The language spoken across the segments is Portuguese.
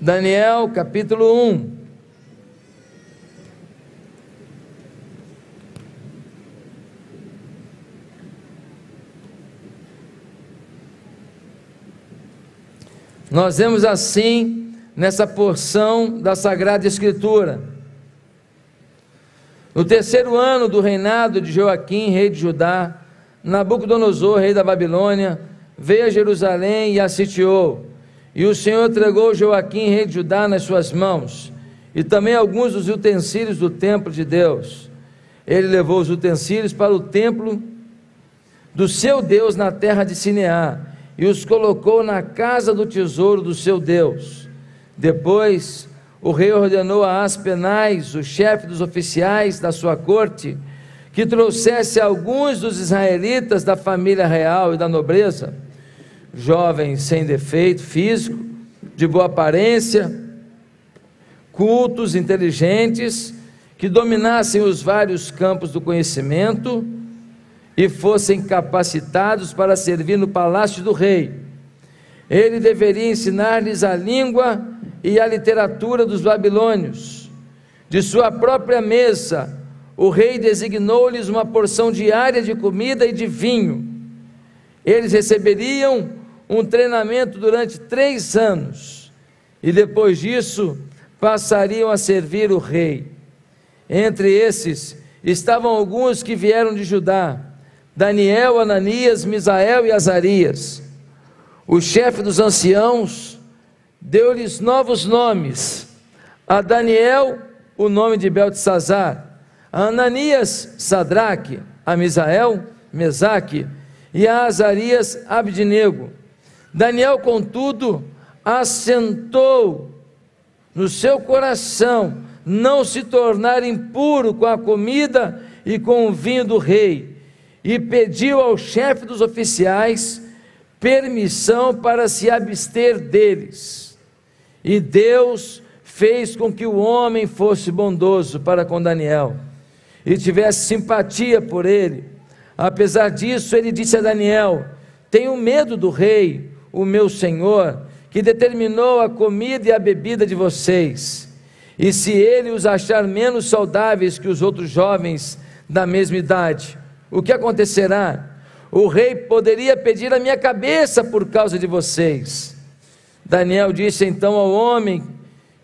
Daniel capítulo 1. Nós vemos assim, nessa porção da Sagrada Escritura: no terceiro ano do reinado de Joaquim, rei de Judá, Nabucodonosor, rei da Babilônia, veio a Jerusalém e a sitiou. E o Senhor entregou Joaquim, rei de Judá, nas suas mãos, e também alguns dos utensílios do templo de Deus. Ele levou os utensílios para o templo do seu Deus na terra de Sineá, e os colocou na casa do tesouro do seu Deus. Depois, o rei ordenou a Aspenaz, o chefe dos oficiais da sua corte, que trouxesse alguns dos israelitas da família real e da nobreza, jovens sem defeito físico, de boa aparência, cultos, inteligentes, que dominassem os vários campos do conhecimento e fossem capacitados para servir no palácio do rei. Ele deveria ensinar-lhes a língua e a literatura dos babilônios. De sua própria mesa, o rei designou-lhes uma porção diária de comida e de vinho. Eles receberiam um treinamento durante 3 anos, e depois disso passariam a servir o rei. Entre esses estavam alguns que vieram de Judá: Daniel, Ananias, Misael e Azarias. O chefe dos anciãos deu-lhes novos nomes: a Daniel o nome de Beltesazar, a Ananias Sadraque, a Misael Mesaque e a Azarias Abdinego. Daniel, contudo, assentou no seu coração não se tornar impuro com a comida e com o vinho do rei, e pediu ao chefe dos oficiais permissão para se abster deles. E Deus fez com que o homem fosse bondoso para com Daniel e tivesse simpatia por ele. Apesar disso, ele disse a Daniel: tenho medo do rei, o meu senhor, que determinou a comida e a bebida de vocês. E se ele os achar menos saudáveis que os outros jovens da mesma idade, o que acontecerá? O rei poderia pedir a minha cabeça por causa de vocês. Daniel disse então ao homem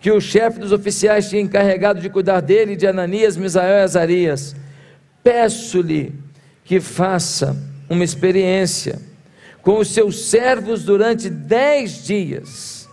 que o chefe dos oficiais tinha encarregado de cuidar dele, de Ananias, Misael e Azarias: peço-lhe que faça uma experiência com os seus servos durante 10 dias.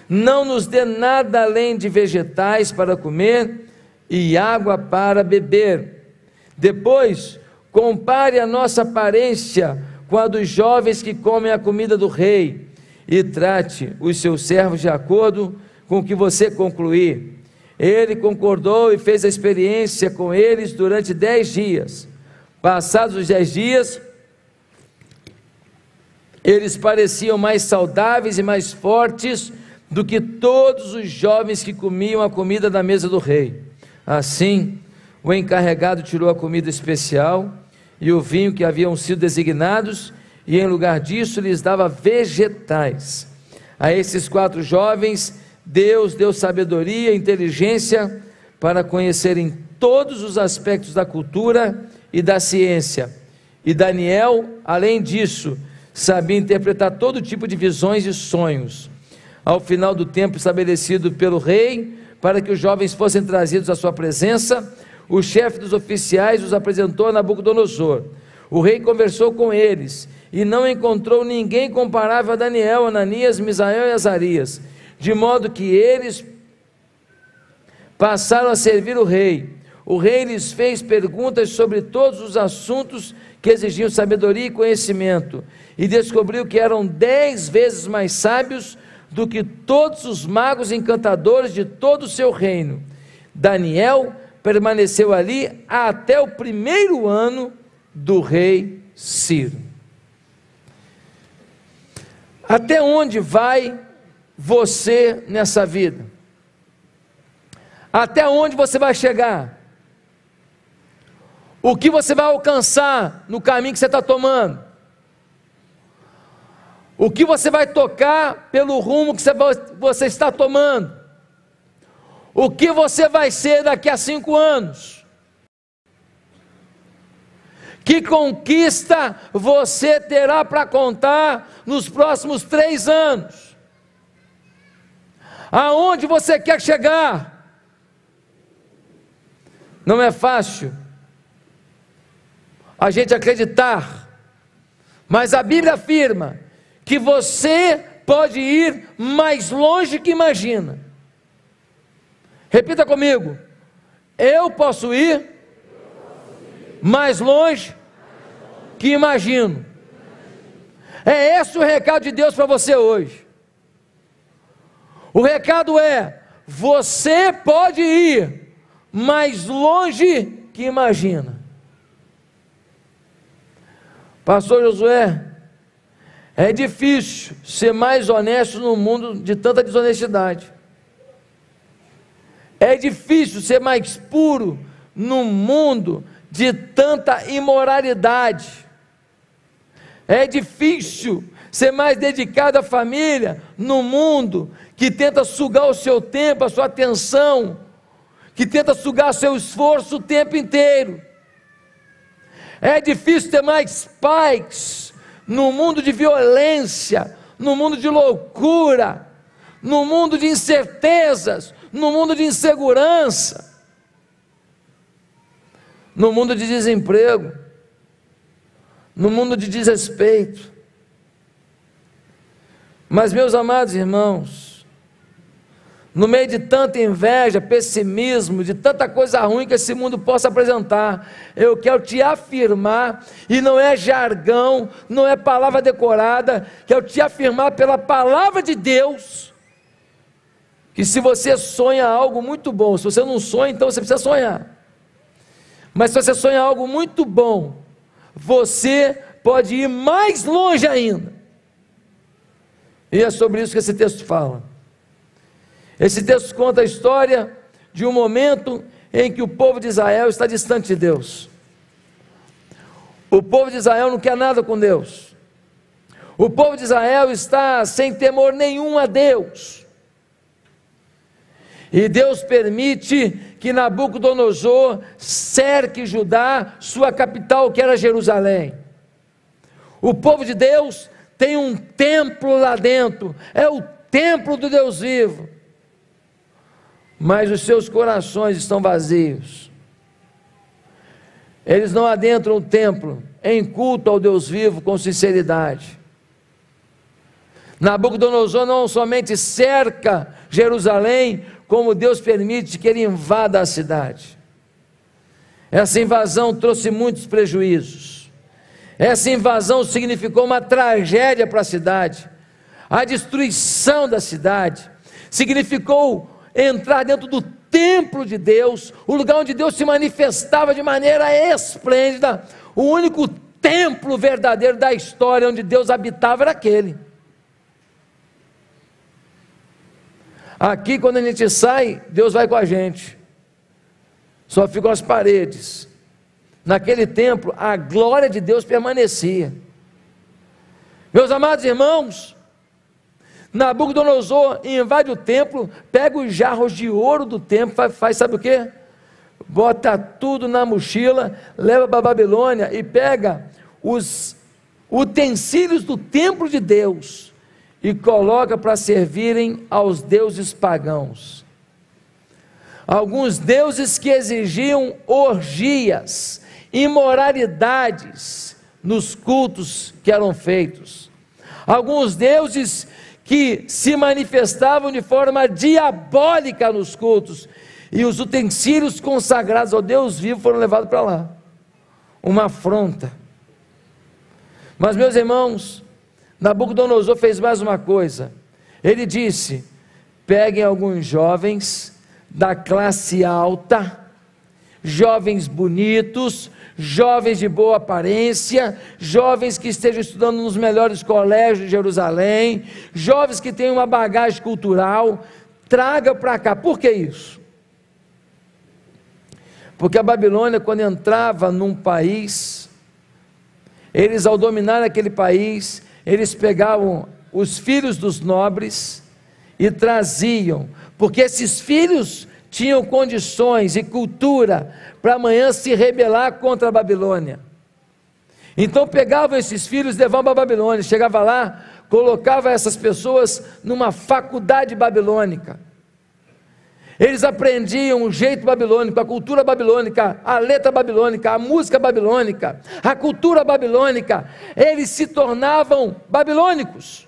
Não nos dê nada além de vegetais para comer e água para beber. Depois, compare a nossa aparência com a dos jovens que comem a comida do rei, e trate os seus servos de acordo com o que você concluir. Ele concordou e fez a experiência com eles durante 10 dias. Passados os 10 dias, eles pareciam mais saudáveis e mais fortes do que todos os jovens que comiam a comida da mesa do rei. Assim, o encarregado tirou a comida especial e o vinho que haviam sido designados, e em lugar disso lhes dava vegetais. A esses 4 jovens Deus deu sabedoria e inteligência para conhecerem todos os aspectos da cultura e da ciência. E Daniel, além disso, sabia interpretar todo tipo de visões e sonhos. Ao final do tempo estabelecido pelo rei, para que os jovens fossem trazidos à sua presença, o chefe dos oficiais os apresentou a Nabucodonosor. O rei conversou com eles e não encontrou ninguém comparável a Daniel, Ananias, Misael e Azarias, de modo que eles passaram a servir o rei. O rei lhes fez perguntas sobre todos os assuntos que exigiam sabedoria e conhecimento, e descobriu que eram 10 vezes mais sábios do que todos os magos encantadores de todo o seu reino. Daniel permaneceu ali até o 1º ano do rei Ciro. Até onde vai você nessa vida? Até onde você vai chegar? O que você vai alcançar no caminho que você está tomando? O que você vai tocar pelo rumo que você está tomando? O que você vai ser daqui a 5 anos? Que conquista você terá para contar nos próximos 3 anos? Aonde você quer chegar? Não é fácil a gente acreditar, mas a Bíblia afirma que você pode ir mais longe que imagina. Repita comigo: eu posso ir mais longe que imagino. É esse o recado de Deus para você hoje. O recado é: você pode ir mais longe que imagina. Pastor Josué, é difícil ser mais honesto no mundo de tanta desonestidade. É difícil ser mais puro no mundo de tanta imoralidade. É difícil ser mais dedicado à família no mundo que tenta sugar o seu tempo, a sua atenção, que tenta sugar seu esforço o tempo inteiro. É difícil ter mais paz no mundo de violência, no mundo de loucura, no mundo de incertezas, no mundo de insegurança, no mundo de desemprego, no mundo de desrespeito. Mas, meus amados irmãos, no meio de tanta inveja, pessimismo, de tanta coisa ruim que esse mundo possa apresentar, eu quero te afirmar, e não é jargão, não é palavra decorada, quero te afirmar pela palavra de Deus, que se você sonha algo muito bom, se você não sonha, então você precisa sonhar, mas se você sonha algo muito bom, você pode ir mais longe ainda, e é sobre isso que esse texto fala. Esse texto conta a história de um momento em que o povo de Israel está distante de Deus. O povo de Israel não quer nada com Deus. O povo de Israel está sem temor nenhum a Deus. E Deus permite que Nabucodonosor cerque Judá, sua capital, que era Jerusalém. O povo de Deus tem um templo lá dentro, é o templo do Deus vivo. Mas os seus corações estão vazios. Eles não adentram o templo em culto ao Deus vivo com sinceridade. Nabucodonosor não somente cerca Jerusalém, como Deus permite que ele invada a cidade. Essa invasão trouxe muitos prejuízos. Essa invasão significou uma tragédia para a cidade. A destruição da cidade significou entrar dentro do templo de Deus, o lugar onde Deus se manifestava de maneira esplêndida. O único templo verdadeiro da história onde Deus habitava era aquele. Aqui, quando a gente sai, Deus vai com a gente, só ficam as paredes. Naquele templo, a glória de Deus permanecia. Meus amados irmãos, Nabucodonosor invade o templo, pega os jarros de ouro do templo, faz sabe o que? Bota tudo na mochila, leva para a Babilônia e pega os utensílios do templo de Deus e coloca para servirem aos deuses pagãos. Alguns deuses que exigiam orgias, imoralidades nos cultos que eram feitos. Alguns deuses que se manifestavam de forma diabólica nos cultos, e os utensílios consagrados ao Deus vivo foram levados para lá. Uma afronta. Mas, meus irmãos, Nabucodonosor fez mais uma coisa. Ele disse: peguem alguns jovens da classe alta, jovens bonitos, jovens de boa aparência, jovens que estejam estudando nos melhores colégios de Jerusalém, jovens que tenham uma bagagem cultural, traga para cá. Por que isso? Porque a Babilônia, quando entrava num país, eles, ao dominar aquele país, eles pegavam os filhos dos nobres e traziam, porque esses filhos tinham condições e cultura para amanhã se rebelar contra a Babilônia. Então pegavam esses filhos e levavam para a Babilônia, chegava lá, colocava essas pessoas numa faculdade babilônica. Eles aprendiam o jeito babilônico, a cultura babilônica, a letra babilônica, a música babilônica, a cultura babilônica. Eles se tornavam babilônicos.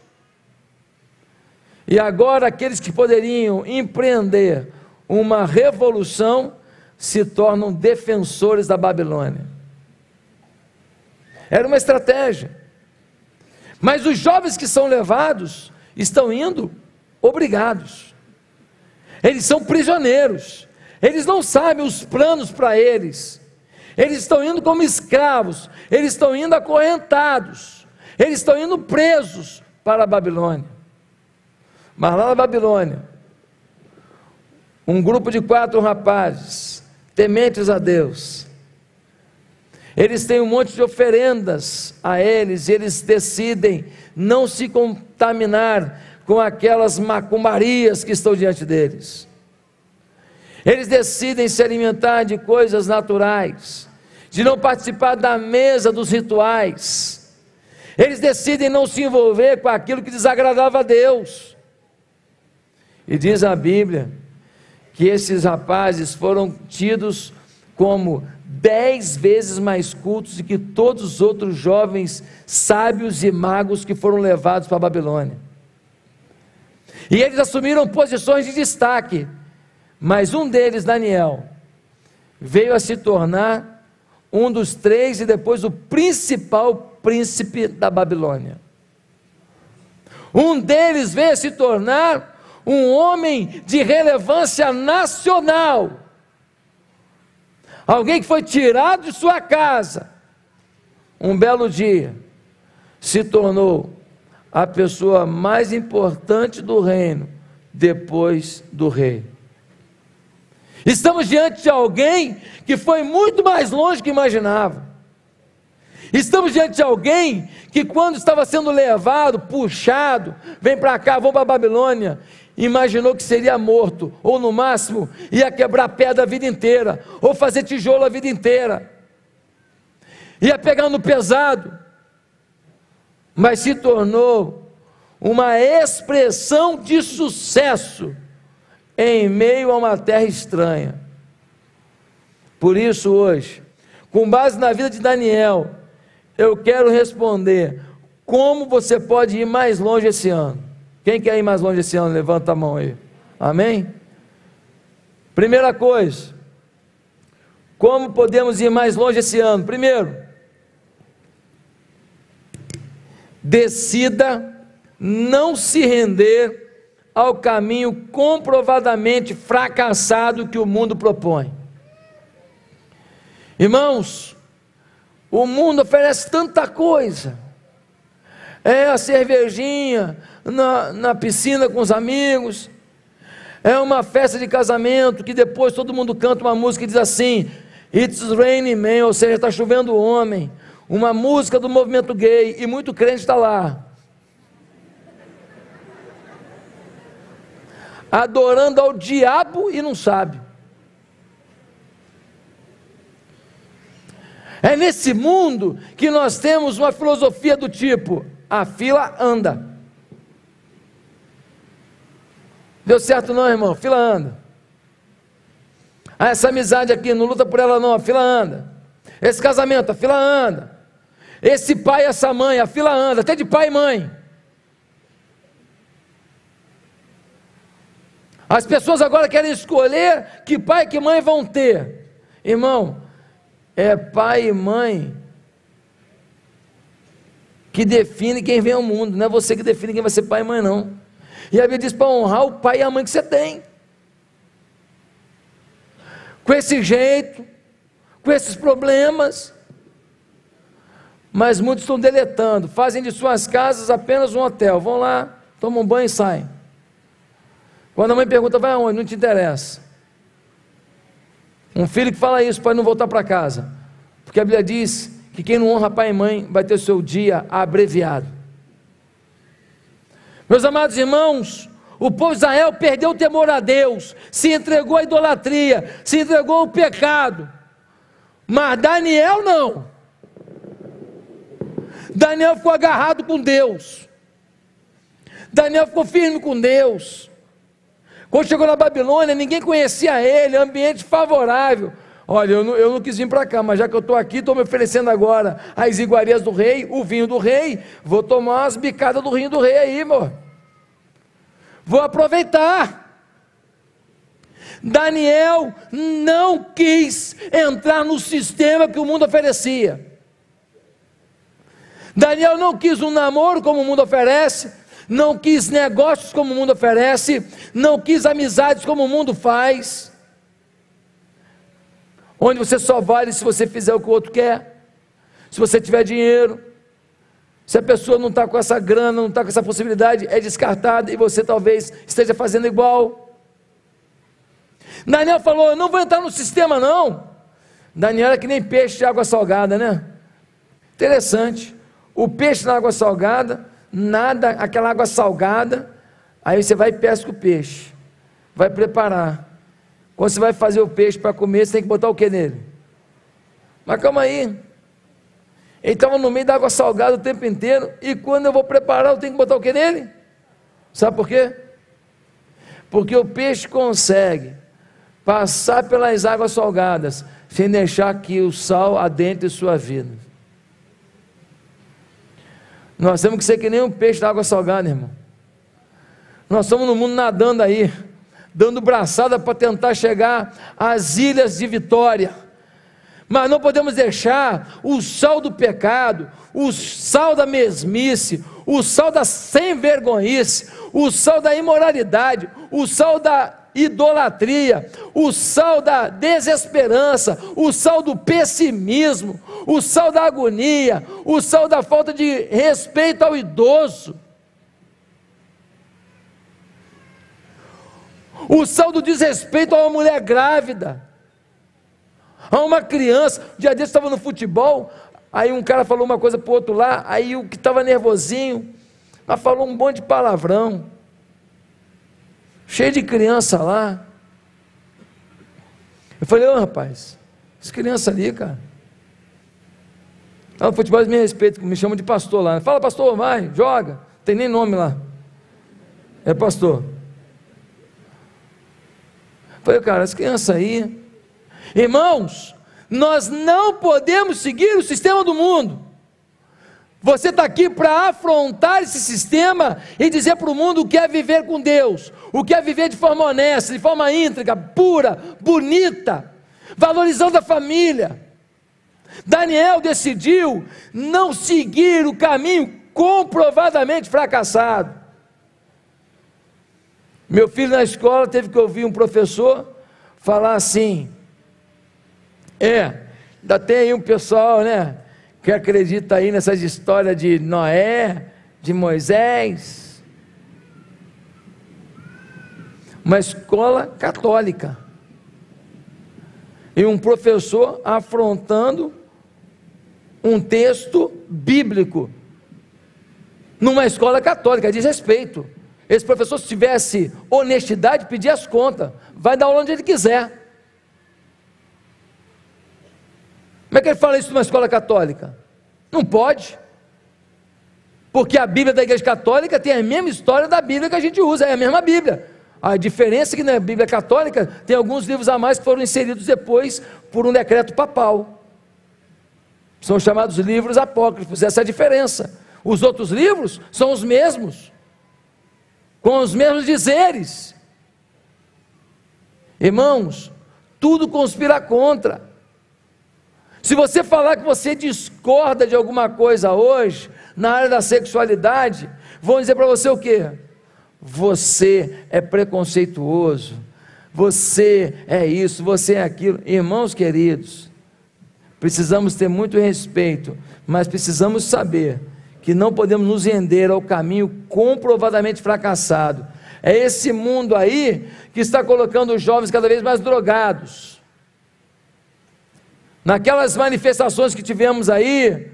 E agora aqueles que poderiam empreender uma revolução se tornam defensores da Babilônia. Era uma estratégia. Mas os jovens que são levados estão indo obrigados. Eles são prisioneiros. Eles não sabem os planos para eles. Eles estão indo como escravos. Eles estão indo acorrentados. Eles estão indo presos para a Babilônia. Mas lá na Babilônia, um grupo de 4 rapazes, tementes a Deus, eles têm um monte de oferendas a eles, e eles decidem não se contaminar com aquelas macumbarias que estão diante deles. Eles decidem se alimentar de coisas naturais, de não participar da mesa dos rituais. Eles decidem não se envolver com aquilo que desagradava a Deus. E diz a Bíblia que esses rapazes foram tidos como 10 vezes mais cultos do que todos os outros jovens sábios e magos que foram levados para a Babilônia. E eles assumiram posições de destaque, mas um deles, Daniel, veio a se tornar um dos 3 e depois o principal príncipe da Babilônia. Um deles veio a se tornar um homem de relevância nacional, alguém que foi tirado de sua casa, um belo dia, se tornou a pessoa mais importante do reino, depois do rei. Estamos diante de alguém que foi muito mais longe do que imaginava. Estamos diante de alguém que, quando estava sendo levado, puxado, vem para cá, vamos para a Babilônia, imaginou que seria morto, ou no máximo ia quebrar pedra a vida inteira, ou fazer tijolo a vida inteira, ia pegar no pesado, mas se tornou uma expressão de sucesso em meio a uma terra estranha. Por isso hoje, com base na vida de Daniel, eu quero responder: como você pode ir mais longe esse ano? Quem quer ir mais longe esse ano? Levanta a mão aí. Amém? Primeira coisa, como podemos ir mais longe esse ano? Primeiro, decida não se render ao caminho comprovadamente fracassado que o mundo propõe. Irmãos, o mundo oferece tanta coisa. É a cervejinha na piscina com os amigos, é uma festa de casamento que depois todo mundo canta uma música e diz assim: It's raining man, ou seja, está chovendo homem, uma música do movimento gay, e muito crente está lá, adorando ao diabo e não sabe. É nesse mundo que nós temos uma filosofia do tipo: a fila anda. Deu certo não, irmão? Fila anda. Ah, essa amizade aqui, não luta por ela não, a fila anda. Esse casamento, a fila anda. Esse pai e essa mãe, a fila anda, até de pai e mãe. As pessoas agora querem escolher que pai e que mãe vão ter. Irmão, é pai e mãe que define quem vem ao mundo, não é você que define quem vai ser pai e mãe não. E a Bíblia diz para honrar o pai e a mãe que você tem. Com esse jeito, com esses problemas, mas muitos estão deletando, fazem de suas casas apenas um hotel, vão lá, tomam um banho e saem. Quando a mãe pergunta, vai aonde? Não te interessa. Um filho que fala isso pode não voltar para casa, porque a Bíblia diz que quem não honra pai e mãe vai ter o seu dia abreviado. Meus amados irmãos, o povo de Israel perdeu o temor a Deus, se entregou à idolatria, se entregou ao pecado, mas Daniel não. Daniel ficou agarrado com Deus, Daniel ficou firme com Deus. Quando chegou na Babilônia, ninguém conhecia ele, ambiente favorável. Olha, eu não quis vir para cá, mas já que eu estou aqui, estou me oferecendo agora as iguarias do rei, o vinho do rei, vou tomar umas bicadas do vinho do rei aí, amor. Vou aproveitar. Daniel não quis entrar no sistema que o mundo oferecia. Daniel não quis um namoro como o mundo oferece, não quis negócios como o mundo oferece, não quis amizades como o mundo faz, onde você só vale se você fizer o que o outro quer, se você tiver dinheiro. Se a pessoa não está com essa grana, não está com essa possibilidade, é descartada, e você talvez esteja fazendo igual. Daniel falou: eu não vou entrar no sistema não. Daniel é que nem peixe de água salgada, né? Interessante, o peixe na água salgada, nada, aquela água salgada, aí você vai e pesca o peixe, vai preparar. Quando você vai fazer o peixe para comer, você tem que botar o que nele? Mas calma aí, ele estava no meio da água salgada o tempo inteiro, e quando eu vou preparar, eu tenho que botar o que nele? Sabe por quê? Porque o peixe consegue passar pelas águas salgadas, sem deixar que o sal adentre sua vida. Nós temos que ser que nem um peixe da água salgada, irmão. Nós estamos no mundo nadando aí, dando braçada para tentar chegar às ilhas de vitória, mas não podemos deixar o sal do pecado, o sal da mesmice, o sal da sem-vergonhice, o sal da imoralidade, o sal da idolatria, o sal da desesperança, o sal do pessimismo, o sal da agonia, o sal da falta de respeito ao idoso, o sal do desrespeito a uma mulher grávida, a uma criança. Um dia desse estava no futebol, aí um cara falou uma coisa para o outro lá, aí o que estava nervosinho, mas falou um monte de palavrão, cheio de criança lá. Eu falei: ô rapaz, as crianças ali, cara, lá no futebol eles me respeitam, me chamam de pastor lá. Fala, pastor, vai, joga, não tem nem nome lá, é pastor. Eu falei: cara, as crianças aí, irmãos, nós não podemos seguir o sistema do mundo. Você está aqui para afrontar esse sistema e dizer para o mundo o que é viver com Deus, o que é viver de forma honesta, de forma íntegra, pura, bonita, valorizando a família. Daniel decidiu não seguir o caminho comprovadamente fracassado. Meu filho na escola teve que ouvir um professor falar assim: ainda tem aí um pessoal, né, que acredita aí nessas histórias de Noé, de Moisés. Uma escola católica, e um professor afrontando um texto bíblico, numa escola católica, diz respeito. Esse professor, se tivesse honestidade, pedia as contas, vai dar aula onde ele quiser. Como é que ele fala isso numa escola católica? Não pode, porque a Bíblia da Igreja Católica tem a mesma história da Bíblia que a gente usa, é a mesma Bíblia. A diferença é que na Bíblia Católica tem alguns livros a mais que foram inseridos depois por um decreto papal, são chamados livros apócrifos. Essa é a diferença. Os outros livros são os mesmos, com os mesmos dizeres. Irmãos, tudo conspira contra. Se você falar que você discorda de alguma coisa hoje, na área da sexualidade, vão dizer para você o quê? Você é preconceituoso, você é isso, você é aquilo. Irmãos queridos, precisamos ter muito respeito, mas precisamos saber que não podemos nos render ao caminho comprovadamente fracassado. É esse mundo aí que está colocando os jovens cada vez mais drogados. Naquelas manifestações que tivemos aí,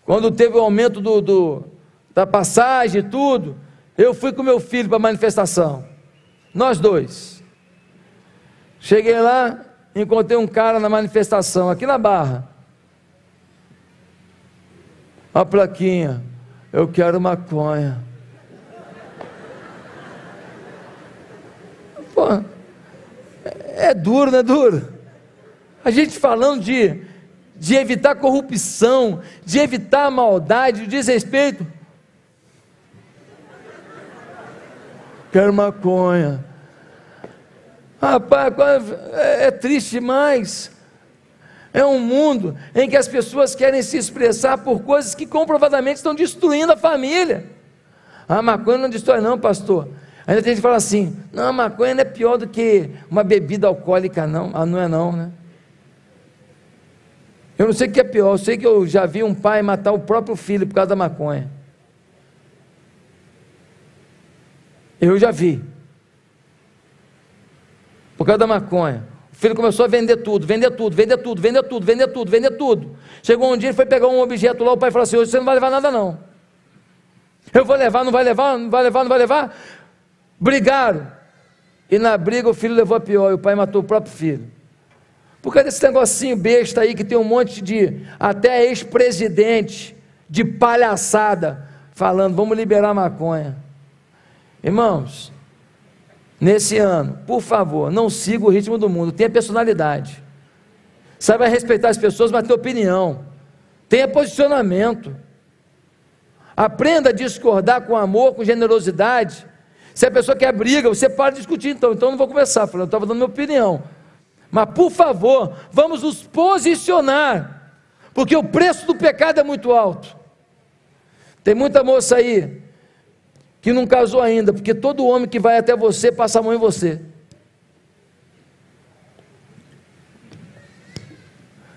quando teve o aumento da passagem e tudo, eu fui com meu filho para a manifestação, nós dois. Cheguei lá, encontrei um cara na manifestação, aqui na Barra, a plaquinha, eu quero maconha. Pô, é duro, não é duro? A gente falando de evitar corrupção, de evitar a maldade, o desrespeito. Quero maconha. Rapaz, é triste demais. É um mundo em que as pessoas querem se expressar por coisas que comprovadamente estão destruindo a família. A maconha não destrói não, pastor. Ainda tem gente que fala assim, não, a maconha não é pior do que uma bebida alcoólica não. Ah, não é não, né? Eu não sei o que é pior, eu sei que eu já vi um pai matar o próprio filho por causa da maconha. Eu já vi. Por causa da maconha. O filho começou a vender tudo, vender tudo, vender tudo, vender tudo, vender tudo, vender tudo. Chegou um dia, ele foi pegar um objeto lá, o pai falou assim, hoje você não vai levar nada não. Eu vou levar, não vai levar, não vai levar, não vai levar. Brigaram. E na briga o filho levou a pior, e o pai matou o próprio filho. Por causa desse negocinho besta aí, que tem um monte de, até ex-presidente, de palhaçada, falando, vamos liberar a maconha. Irmãos, nesse ano, por favor, não siga o ritmo do mundo, tenha personalidade, saiba respeitar as pessoas, mas tenha opinião, tenha posicionamento, aprenda a discordar com amor, com generosidade. Se a pessoa quer briga, você para de discutir, então não vou conversar, eu estava dando minha opinião, mas por favor, vamos nos posicionar, porque o preço do pecado é muito alto. Tem muita moça aí que não casou ainda, porque todo homem que vai até você passa a mão em você.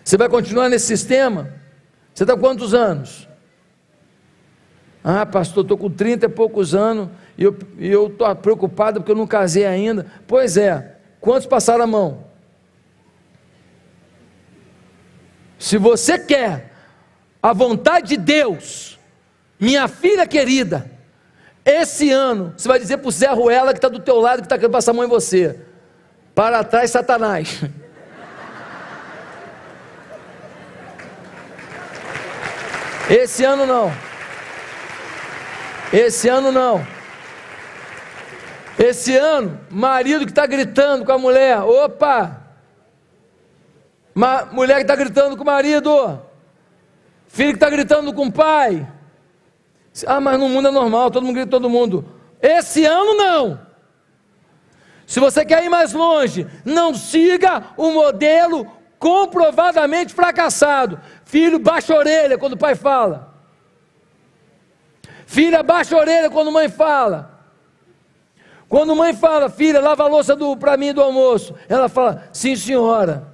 Você vai continuar nesse sistema? Você está com quantos anos? Ah, pastor, estou com 30 e poucos anos e eu estou preocupado porque eu não casei ainda. Pois é, quantos passaram a mão? Se você quer a vontade de Deus, minha filha querida, esse ano, você vai dizer para o Zé Ruela que está do teu lado, que está querendo passar a mão em você, para trás Satanás. Esse ano não. Esse ano não. Esse ano, marido que está gritando com a mulher, opa! Mulher que está gritando com o marido, filho que está gritando com o pai. Ah, mas no mundo é normal, todo mundo grita todo mundo. Esse ano não. Se você quer ir mais longe, não siga o modelo comprovadamente fracassado. Filho, baixa a orelha quando o pai fala. Filha, baixa a orelha quando a mãe fala. Quando a mãe fala, filha, lava a louça para mim do almoço, ela fala, sim senhora.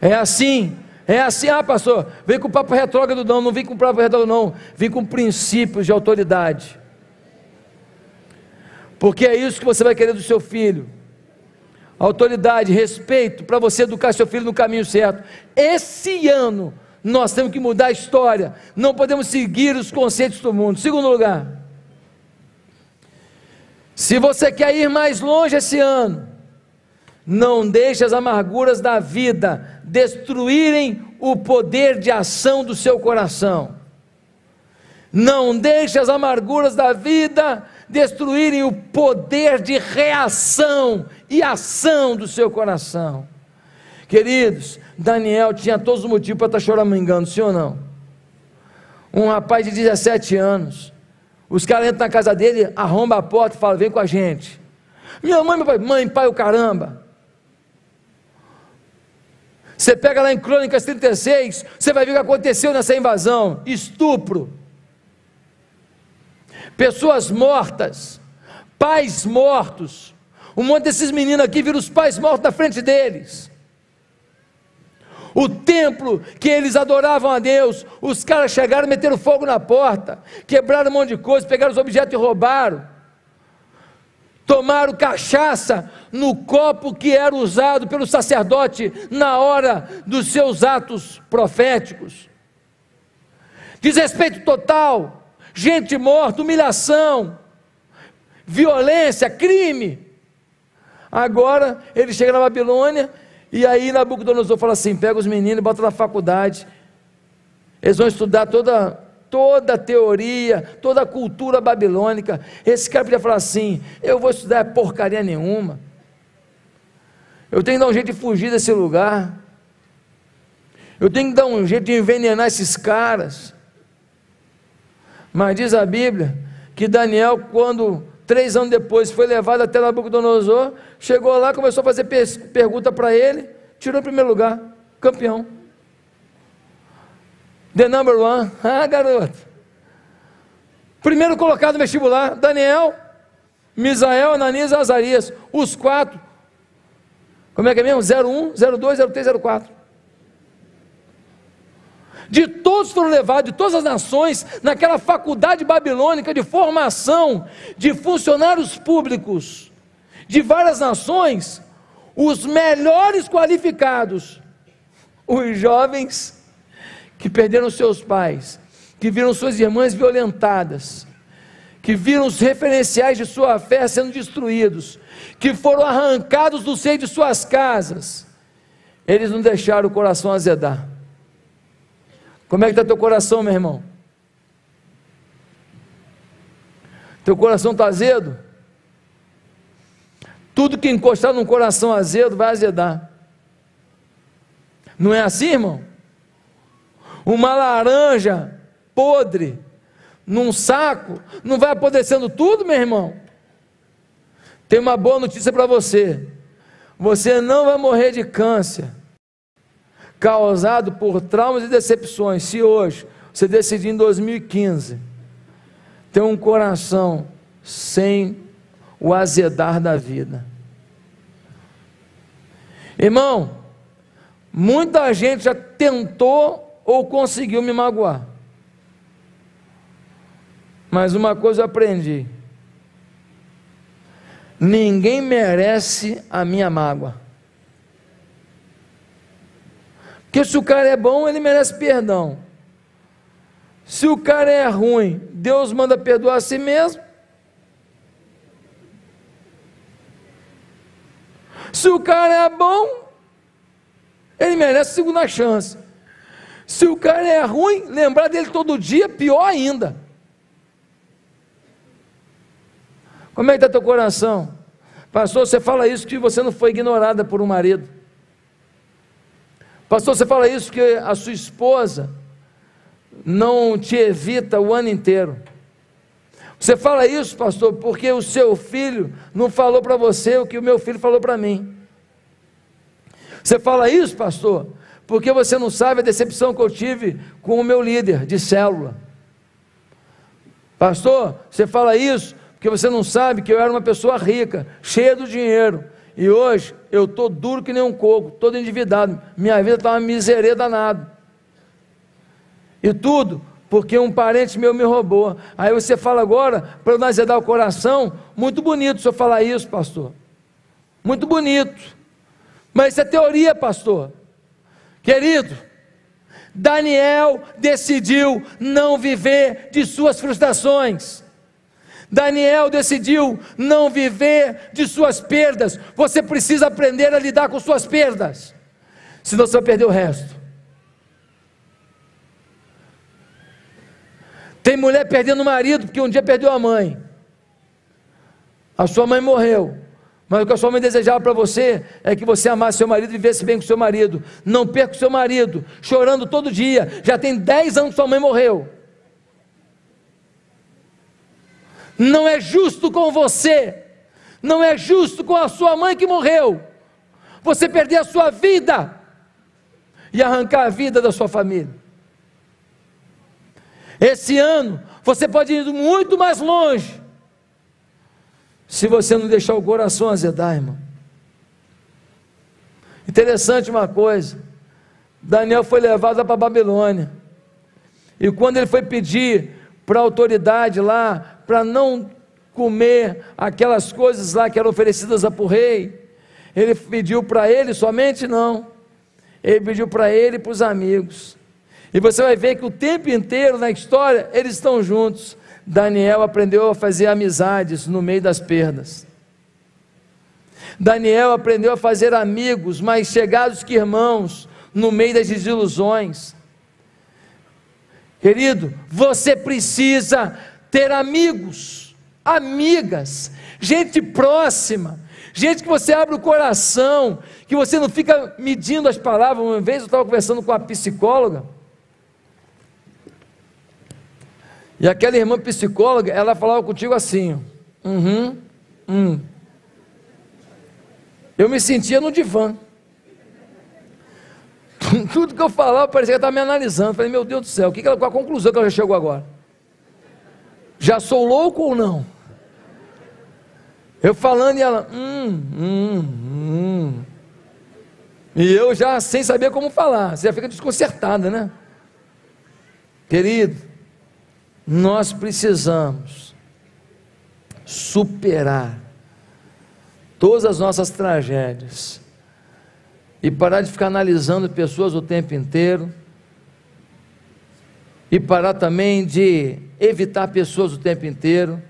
É assim, ah pastor, vem com papo retrógrado não vem com papo retrógrado não, vem com princípios de autoridade, porque é isso que você vai querer do seu filho, autoridade, respeito, para você educar seu filho no caminho certo. Esse ano, nós temos que mudar a história, não podemos seguir os conceitos do mundo. Segundo lugar, se você quer ir mais longe esse ano, não deixe as amarguras da vida destruírem o poder de ação do seu coração. Não deixe as amarguras da vida destruírem o poder de reação e ação do seu coração. Queridos, Daniel tinha todos os motivos para estar choramingando, sim ou não? Um rapaz de 17 anos, os caras entram na casa dele, arrombam a porta e falam, vem com a gente. Minha mãe, meu pai, mãe, pai, o caramba. Você pega lá em Crônicas 36, você vai ver o que aconteceu nessa invasão: estupro, pessoas mortas, pais mortos. Um monte desses meninos aqui viram os pais mortos na frente deles. O templo que eles adoravam a Deus, os caras chegaram, meteram fogo na porta, quebraram um monte de coisa, pegaram os objetos e roubaram. Tomaram cachaça no copo que era usado pelo sacerdote na hora dos seus atos proféticos. desrespeito total, gente morta, humilhação, violência, crime. Agora ele chega na Babilônia, e aí Nabucodonosor fala assim: pega os meninos e bota na faculdade, eles vão estudar toda a teoria, toda a cultura babilônica. Esse cara podia falar assim: eu vou estudar porcaria nenhuma, eu tenho que dar um jeito de fugir desse lugar, eu tenho que dar um jeito de envenenar esses caras. Mas diz a Bíblia que Daniel, quando 3 anos depois foi levado até Nabucodonosor, chegou lá, começou a fazer pergunta para ele, tirou o primeiro lugar, campeão. The number one. Ah, garoto. Primeiro colocado no vestibular, Daniel, Misael, Ananias e Azarias, os 4. Como é que é mesmo? 01, 02, 03, 04. De todos foram levados, de todas as nações, naquela faculdade babilônica de formação de funcionários públicos de várias nações, os melhores qualificados, os jovens que perderam seus pais, que viram suas irmãs violentadas, que viram os referenciais de sua fé sendo destruídos, que foram arrancados do seio de suas casas. Eles não deixaram o coração azedar. Como é que está teu coração, meu irmão? Teu coração está azedo? Tudo que encostar num coração azedo vai azedar. Não é assim, irmão? Uma laranja podre num saco não vai apodrecendo tudo, meu irmão? Tem uma boa notícia para você: você não vai morrer de câncer causado por traumas e decepções, se hoje você decidir em 2015 ter um coração sem o azedar da vida. Irmão, muita gente já tentou ou conseguiu me magoar, mas uma coisa eu aprendi: ninguém merece a minha mágoa. Porque se o cara é bom, ele merece perdão. Se o cara é ruim, Deus manda perdoar a si mesmo. Se o cara é bom, ele merece segunda chance. Se o cara é ruim, lembrar dele todo dia, pior ainda. Como é que está teu coração? Pastor, você fala isso que você não foi ignorada por um marido. Pastor, você fala isso que a sua esposa não te evita o ano inteiro. Você fala isso, pastor, porque o seu filho não falou para você o que o meu filho falou para mim. Você fala isso, pastor, porque você não sabe a decepção que eu tive com o meu líder de célula. Pastor, você fala isso porque você não sabe que eu era uma pessoa rica, cheia do dinheiro, e hoje eu estou duro que nem um coco, todo endividado, minha vida está uma miséria danada, e tudo porque um parente meu me roubou. Aí você fala agora, para eu não azedar o coração, muito bonito o senhor falar isso, pastor, muito bonito, mas isso é teoria, pastor. Querido, Daniel decidiu não viver de suas frustrações. Daniel decidiu não viver de suas perdas. Você precisa aprender a lidar com suas perdas, senão você vai perder o resto. Tem mulher perdendo o marido porque um dia perdeu a mãe. A sua mãe morreu, mas o que a sua mãe desejava para você é que você amasse seu marido e vivesse bem com seu marido. Não perca o seu marido chorando todo dia. Já tem 10 anos que sua mãe morreu. Não é justo com você, não é justo com a sua mãe que morreu, você perder a sua vida e arrancar a vida da sua família. Esse ano você pode ir muito mais longe, se você não deixar o coração azedar, irmão. Interessante uma coisa, Daniel foi levado para a Babilônia, e quando ele foi pedir para a autoridade lá, para não comer aquelas coisas lá que eram oferecidas para o rei, ele pediu para ele somente? Não, ele pediu para ele e para os amigos. E você vai ver que o tempo inteiro na história eles estão juntos. Daniel aprendeu a fazer amizades no meio das perdas. Daniel aprendeu a fazer amigos mais chegados que irmãos no meio das desilusões. Querido, você precisa ter amigos, amigas, gente próxima, gente que você abre o coração, que você não fica medindo as palavras. Uma vez eu estava conversando com a psicóloga, e aquela irmã psicóloga, ela falava contigo assim, Eu me sentia no divã. Tudo que eu falava parecia que ela estava me analisando. Eu falei, meu Deus do céu, qual a conclusão que ela já chegou agora? Já sou louco ou não? Eu falando e ela, E eu já sem saber como falar. Você já fica desconcertada, né? Querido, nós precisamos superar todas as nossas tragédias e parar de ficar analisando pessoas o tempo inteiro, e parar também de evitar pessoas o tempo inteiro.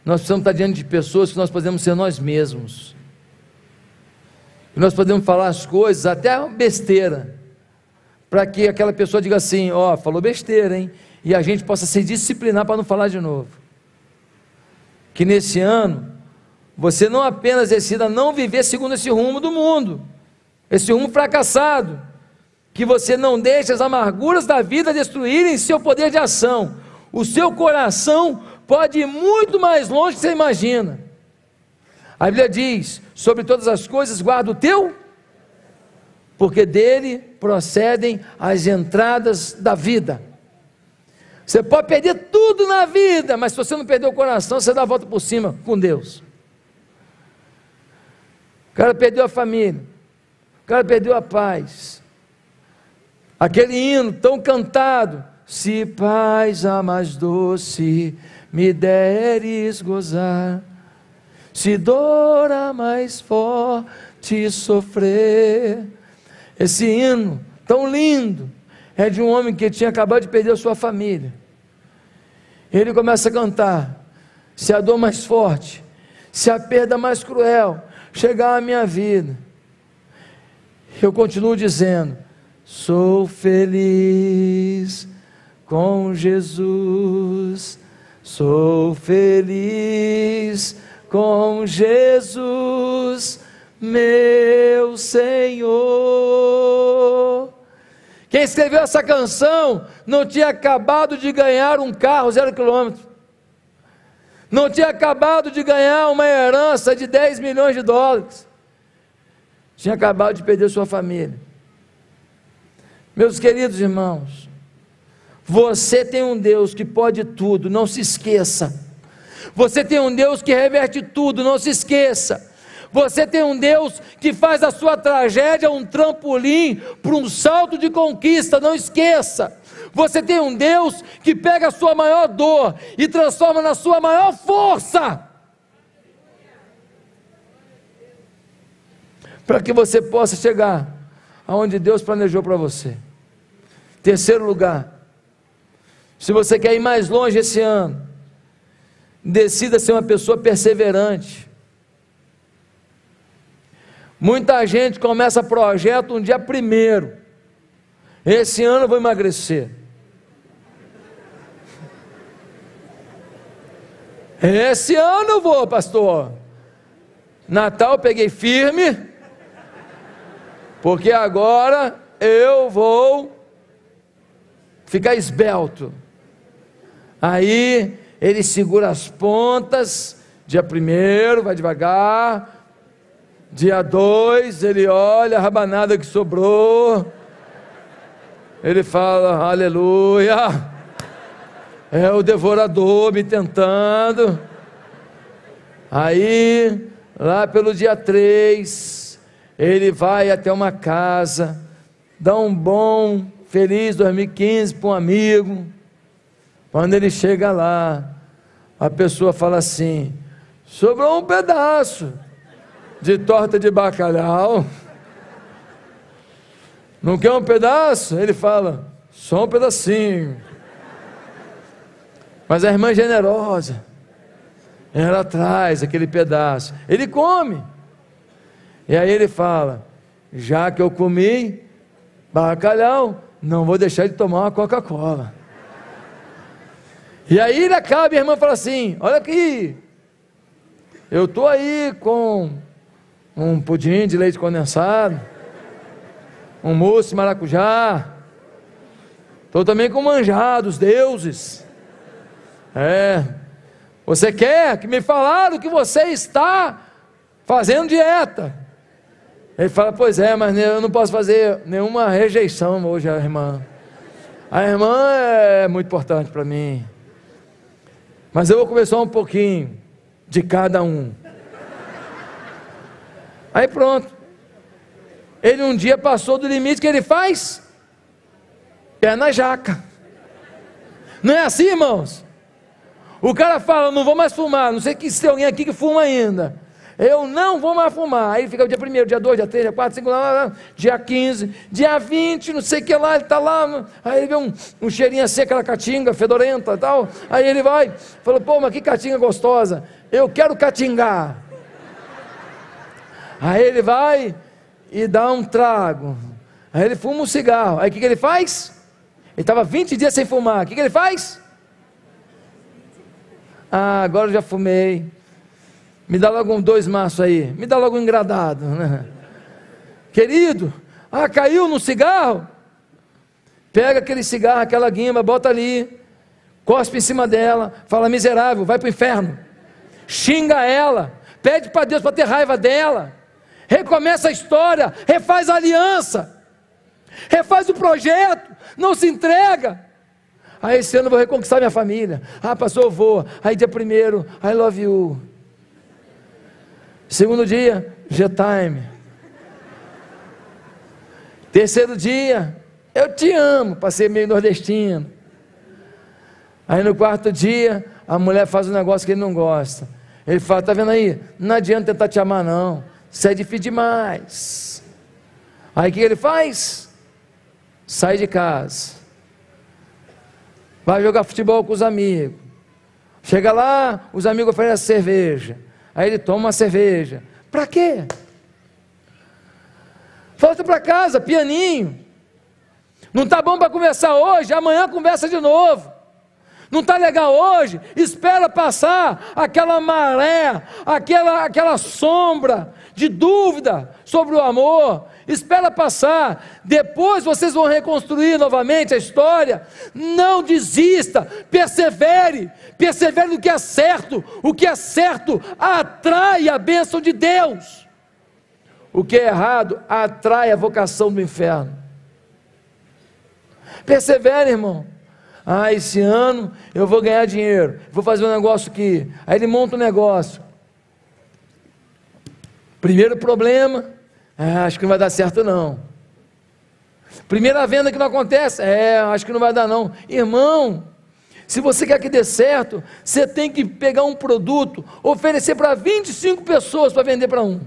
Nós precisamos estar diante de pessoas que nós podemos ser nós mesmos, e nós podemos falar as coisas, até besteira, para que aquela pessoa diga assim, falou besteira, hein? E a gente possa se disciplinar para não falar de novo. Que nesse ano você não apenas decida não viver segundo esse rumo do mundo, esse rumo fracassado, que você não deixe as amarguras da vida destruírem seu poder de ação. O seu coração pode ir muito mais longe do que você imagina. A Bíblia diz, sobre todas as coisas guarda o teu, porque dele procedem as entradas da vida. Você pode perder tudo na vida, mas se você não perder o coração, você dá a volta por cima com Deus. O cara perdeu a família, o cara perdeu a paz. Aquele hino tão cantado, se paz a mais doce me deres gozar, se dor a mais forte sofrer. Esse hino tão lindo é de um homem que tinha acabado de perder a sua família. Ele começa a cantar, se a dor mais forte, se a perda mais cruel chegar à minha vida, eu continuo dizendo, sou feliz com Jesus, sou feliz com Jesus, meu Senhor. Quem escreveu essa canção não tinha acabado de ganhar um carro 0 km, não tinha acabado de ganhar uma herança de 10 milhões de dólares, tinha acabado de perder sua família. Meus queridos irmãos, você tem um Deus que pode tudo, não se esqueça. Você tem um Deus que reverte tudo, não se esqueça. Você tem um Deus que faz a sua tragédia um trampolim para um salto de conquista, não esqueça. Você tem um Deus que pega a sua maior dor e transforma na sua maior força, para que você possa chegar aonde Deus planejou para você. Terceiro lugar, se você quer ir mais longe esse ano, decida ser uma pessoa perseverante. Muita gente começa projeto um dia primeiro, esse ano eu vou emagrecer, esse ano eu vou, pastor, Natal eu peguei firme, porque agora eu vou ficar esbelto. Aí ele segura as pontas, dia 1º vai devagar, dia 2 ele olha a rabanada que sobrou, ele fala, aleluia, é o devorador me tentando. Aí lá pelo dia 3 ele vai até uma casa, dá um bom feliz 2015 para um amigo. Quando ele chega lá, a pessoa fala assim, sobrou um pedaço de torta de bacalhau, não quer um pedaço? Ele fala, só um pedacinho. Mas a irmã é generosa, ela traz aquele pedaço, ele come, e aí ele fala: já que eu comi bacalhau, não vou deixar de tomar uma Coca-Cola. E aí ele acaba, e a irmã fala assim: olha aqui, eu estou aí com um pudim de leite condensado, um mousse de maracujá, estou também com manjar dos deuses. Você quer que me falaram que você está fazendo dieta? Ele fala: pois é, mas eu não posso fazer nenhuma rejeição hoje à irmã. A irmã é muito importante para mim, mas eu vou comer só um pouquinho de cada um. Aí pronto, ele um dia passou do limite, que ele faz? Pé na jaca. Não é assim, irmãos? O cara fala: não vou mais fumar. Não sei se tem alguém aqui que fuma ainda. Eu não vou mais fumar. Aí ele fica dia 1º, dia 2, dia 3, dia 4, 5, dia 15, dia 20, não sei o que lá, ele está lá. Aí ele vê um cheirinho assim, aquela caatinga fedorenta e tal. Aí ele vai, fala: pô, mas que caatinga gostosa, eu quero catingar. Aí ele vai e dá um trago. Aí ele fuma um cigarro. Aí o que ele faz? Ele estava 20 dias sem fumar. O que ele faz? Agora eu já fumei. Me dá logo 2 maços aí. Me dá logo um engradado, né? Querido, caiu no cigarro? Pega aquele cigarro, aquela guimba, bota ali, cospe em cima dela, fala: miserável, vai para o inferno. Xinga ela, pede para Deus para ter raiva dela. Recomeça a história, refaz a aliança, refaz o projeto, não se entrega. Aí esse ano eu vou reconquistar minha família. Pastor, eu vou. Aí dia 1º, I love you. Segundo dia, G-time. Terceiro dia, eu te amo, para ser meio nordestino. Aí no 4º dia, a mulher faz um negócio que ele não gosta. Ele fala: tá vendo aí, não adianta tentar te amar não, você é difícil demais. Aí o que ele faz? Sai de casa, vai jogar futebol com os amigos. Chega lá, os amigos oferecem cerveja. Aí ele toma uma cerveja. Para quê? Volta para casa, pianinho. Não está bom para conversar hoje, amanhã conversa de novo. Não está legal hoje, espera passar aquela maré, aquela sombra de dúvida sobre o amor. Espera passar, depois vocês vão reconstruir novamente a história. Não desista, persevere no que é certo. O que é certo atrai a bênção de Deus, o que é errado atrai a vocação do inferno. Persevere, irmão. Esse ano eu vou ganhar dinheiro, vou fazer um negócio aqui. Aí ele monta um negócio. Primeiro problema: acho que não vai dar certo não. Primeira venda que não acontece: acho que não vai dar não. Irmão, se você quer que dê certo, você tem que pegar um produto, oferecer para 25 pessoas para vender para um.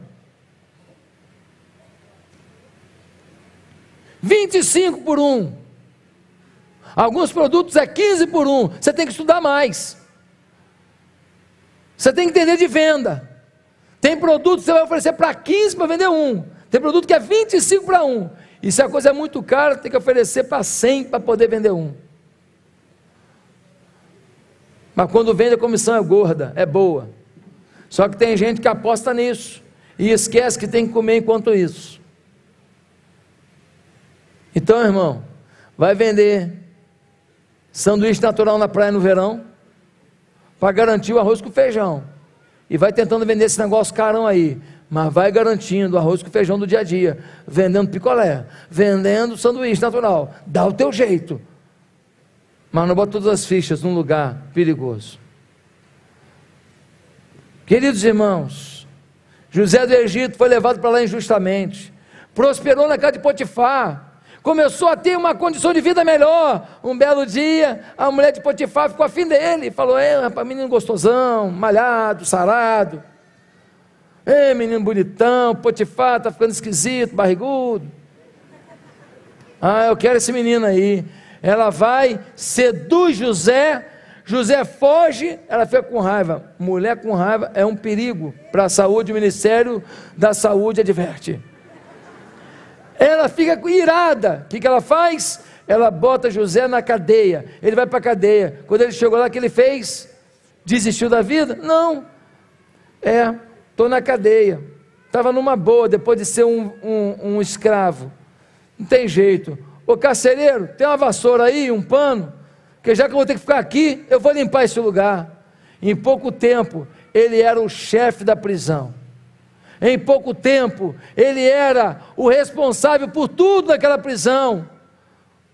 25 por um. Alguns produtos é 15 por um. Você tem que estudar mais. Você tem que entender de venda. Tem produto que você vai oferecer para 15 para vender um. Tem produto que é 25 para um. E se a coisa é muito cara, tem que oferecer para 100 para poder vender um. Mas quando vende, a comissão é gorda, é boa. Só que tem gente que aposta nisso e esquece que tem que comer enquanto isso. Então, irmão, vai vender sanduíche natural na praia no verão, para garantir o arroz com feijão, e vai tentando vender esse negócio carão aí, mas vai garantindo o arroz com feijão do dia a dia, vendendo picolé, vendendo sanduíche natural. Dá o teu jeito, mas não bota todas as fichas num lugar perigoso. Queridos irmãos, José do Egito foi levado para lá injustamente, prosperou na casa de Potifar, começou a ter uma condição de vida melhor. Um belo dia, a mulher de Potifar ficou afim dele, falou: rapaz, menino gostosão, malhado, sarado, menino bonitão, Potifar está ficando esquisito, barrigudo, eu quero esse menino aí. ela vai, seduz José, José foge, ela fica com raiva. Mulher com raiva é um perigo para a saúde, o Ministério da Saúde adverte. Ela fica irada, o que ela faz? Ela bota José na cadeia, ele vai para a cadeia. Quando ele chegou lá, o que ele fez? Desistiu da vida? Não, estou na cadeia, estava numa boa, depois de ser um escravo, não tem jeito. Ô carcereiro, tem uma vassoura aí, um pano, que já que eu vou ter que ficar aqui, eu vou limpar esse lugar. Em pouco tempo, ele era o chefe da prisão. Em pouco tempo, ele era o responsável por tudo naquela prisão.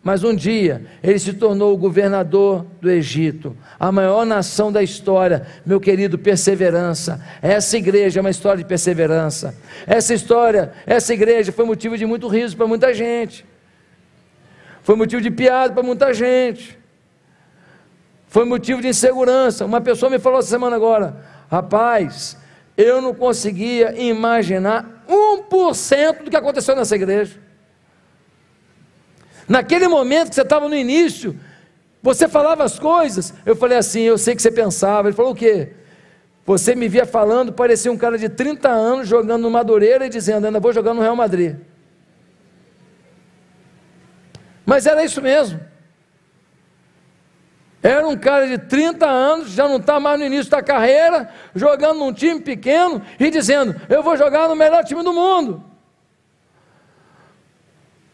Mas um dia, ele se tornou o governador do Egito, a maior nação da história. Meu querido, perseverança. Essa igreja é uma história de perseverança. Essa igreja foi motivo de muito riso para muita gente. Foi motivo de piada para muita gente. Foi motivo de insegurança. Uma pessoa me falou essa semana agora: rapaz, eu não conseguia imaginar 1% do que aconteceu nessa igreja. Naquele momento que você estava no início, você falava as coisas, eu falei assim, eu sei que você pensava. Ele falou o quê? Você me via falando, parecia um cara de 30 anos jogando no Madureira e dizendo, ainda vou jogar no Real Madrid. Mas era isso mesmo. Era um cara de 30 anos, já não está mais no início da carreira, jogando num time pequeno e dizendo, eu vou jogar no melhor time do mundo.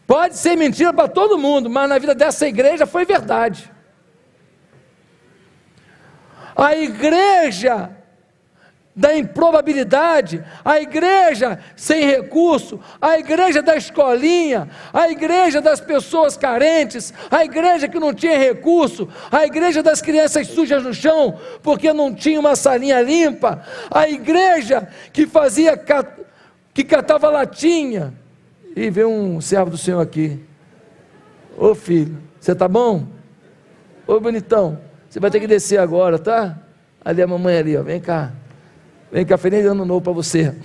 Pode ser mentira para todo mundo, mas na vida dessa igreja foi verdade. A igreja da improbabilidade, a igreja sem recurso, a igreja da escolinha, a igreja das pessoas carentes, a igreja que não tinha recurso, a igreja das crianças sujas no chão, porque não tinha uma salinha limpa, a igreja que catava latinha. E veio um servo do Senhor aqui. Ô filho, você tá bom? Ô bonitão, você vai ter que descer agora, tá? Ali a mamãe ali, ó, vem cá. Vem cá, feliz ano novo para você.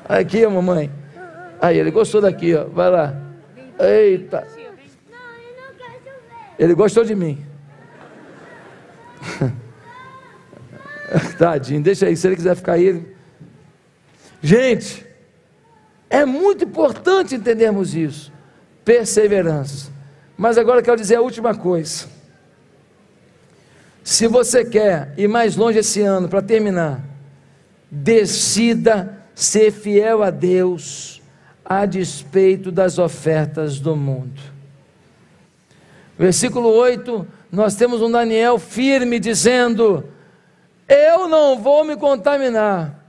Aqui, ó, mamãe. Aí, ele gostou daqui, ó, vai lá. Eita. Ele gostou de mim. Tadinho, deixa aí, se ele quiser ficar aí. Gente, é muito importante entendermos isso. Perseverança. Mas agora eu quero dizer a última coisa. Se você quer ir mais longe esse ano, para terminar, decida ser fiel a Deus, a despeito das ofertas do mundo. Versículo 8, nós temos um Daniel firme dizendo, eu não vou me contaminar.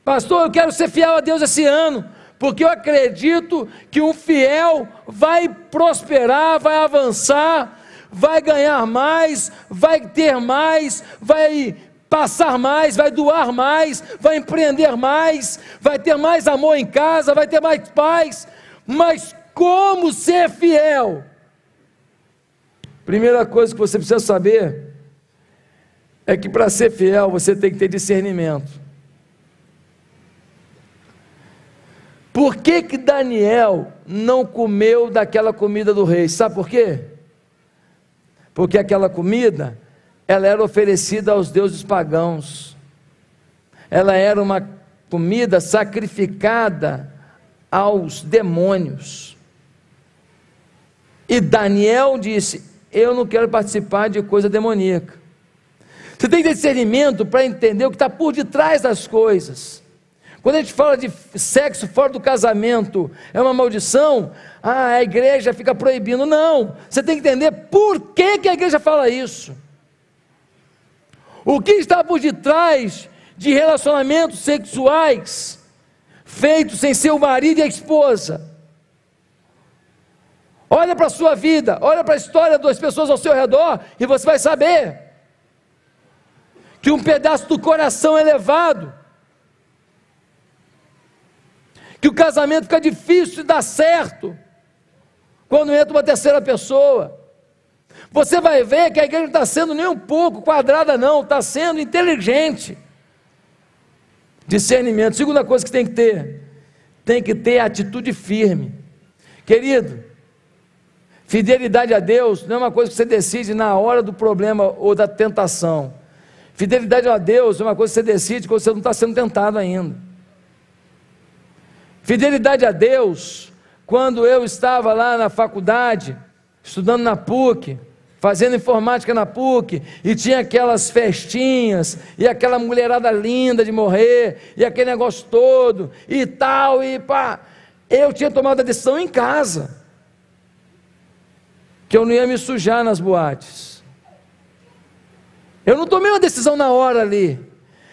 Pastor, eu quero ser fiel a Deus esse ano, porque eu acredito que um fiel vai prosperar, vai avançar, vai ganhar mais, vai ter mais, vai passar mais, vai doar mais, vai empreender mais, vai ter mais amor em casa, vai ter mais paz. Mas como ser fiel? Primeira coisa que você precisa saber é que para ser fiel você tem que ter discernimento. Por que que Daniel não comeu daquela comida do rei? Sabe por quê? Porque aquela comida, ela era oferecida aos deuses pagãos. Ela era uma comida sacrificada aos demônios. E Daniel disse, eu não quero participar de coisa demoníaca. Você tem que ter discernimento para entender o que está por detrás das coisas. Quando a gente fala de sexo fora do casamento, é uma maldição, a igreja fica proibindo. Não, você tem que entender por que que a igreja fala isso. O que está por detrás de relacionamentos sexuais feitos sem ser o marido e a esposa. Olha para a sua vida, olha para a história das pessoas ao seu redor e você vai saber que um pedaço do coração é levado, que o casamento fica difícil de dar certo quando entra uma terceira pessoa. Você vai ver que a igreja não está sendo nem um pouco quadrada não, está sendo inteligente. Discernimento. Segunda coisa que tem que ter atitude firme. Querido, Fidelidade a Deus não é uma coisa que você decide na hora do problema ou da tentação. Fidelidade a Deus é uma coisa que você decide quando você não está sendo tentado ainda. Fidelidade a Deus, quando eu estava lá na faculdade, estudando na PUC, fazendo informática na PUC, e tinha aquelas festinhas, e aquela mulherada linda de morrer, e aquele negócio todo, e tal, e pá, eu tinha tomado a decisão em casa, que eu não ia me sujar nas boates. Eu não tomei uma decisão na hora ali,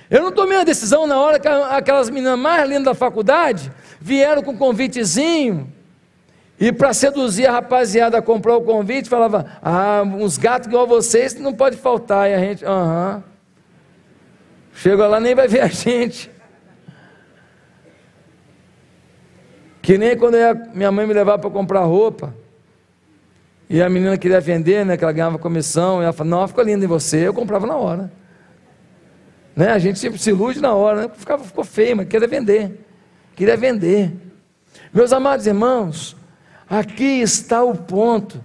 eu não tomei uma decisão na hora que aquelas meninas mais lindas da faculdade vieram com um convitezinho, e para seduzir a rapaziada a comprar o convite, falava, uns gatos igual vocês não pode faltar, e a gente, chega lá nem vai ver a gente, que nem quando minha mãe me levava para comprar roupa, e a menina queria vender, né, que ela ganhava comissão, e ela falava, não, ficou linda em você, eu comprava na hora, né, a gente sempre se ilude na hora, né, ficou feio, mas queria vender, meus amados irmãos, aqui está o ponto.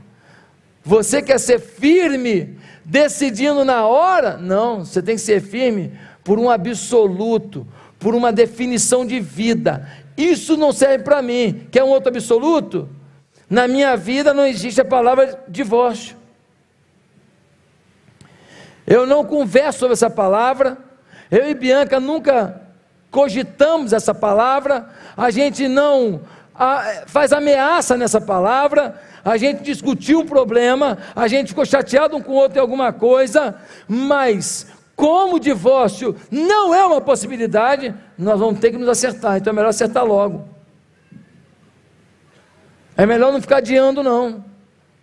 Você quer ser firme, decidindo na hora? Não, você tem que ser firme por um absoluto, por uma definição de vida. Isso não serve para mim. Quer um outro absoluto? Na minha vida não existe a palavra divórcio. Eu não converso sobre essa palavra. Eu e Bianca nunca cogitamos essa palavra. A gente não faz ameaça nessa palavra, a gente discutiu um problema, a gente ficou chateado um com o outro em alguma coisa, mas como o divórcio não é uma possibilidade, nós vamos ter que nos acertar, então é melhor acertar logo, é melhor não ficar adiando não,